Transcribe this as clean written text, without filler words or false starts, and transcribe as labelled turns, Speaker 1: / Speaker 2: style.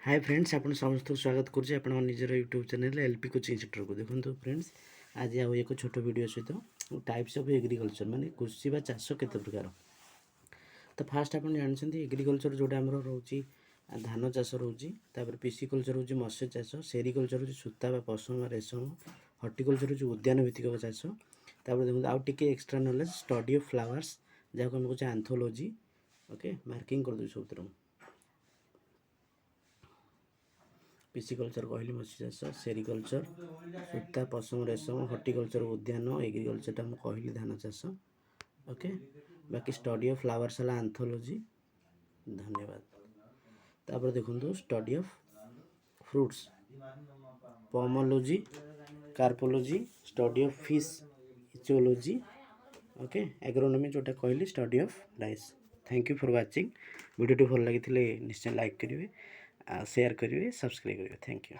Speaker 1: Hi friends आपण समस्त स्वागत करुचे आपण निजर YouTube channel LP coaching centre को देखो फ्रेंड्स आज आउ एक छोट वीडियो सहित टाइप्स ऑफ एग्रीकल्चर माने कृषि बा चाष केते प्रकार। तो फास्ट आप जानते एग्रीकल्चर जोटा आम रोचे धान चाष रोचे पिसिकल्चर हूँ मत्स्य चाष सेरिकल्चर हूँ सूता बा पशम रेशम हर्टिकल्चर हूँ उद्यान भित्तिक चाष देखो आउ टे extra knowledge study of flowers जहाँ को कहे आंथोलॉजी ओके मार्किंग कर दे सब पिसिकल्चर कहली मत्स्य चाष सेरिकल्चर सूता पशम रेशम हर्टिकल्चर उद्यान एग्रीकल्चर टा कहली धान चाष ओके बाकी स्टडी ऑफ फ्लावर्स है आंथोलॉजी। धन्यवाद। तापर देखो study of fruits pomology carpology study of fish ichthyology okay agronomy जोटा कहली study of rice. Thank you for watching video भल लगी निश्चय लाइक करेंगे शेयर करेंगे सब्सक्राइब करेंगे। Thank you.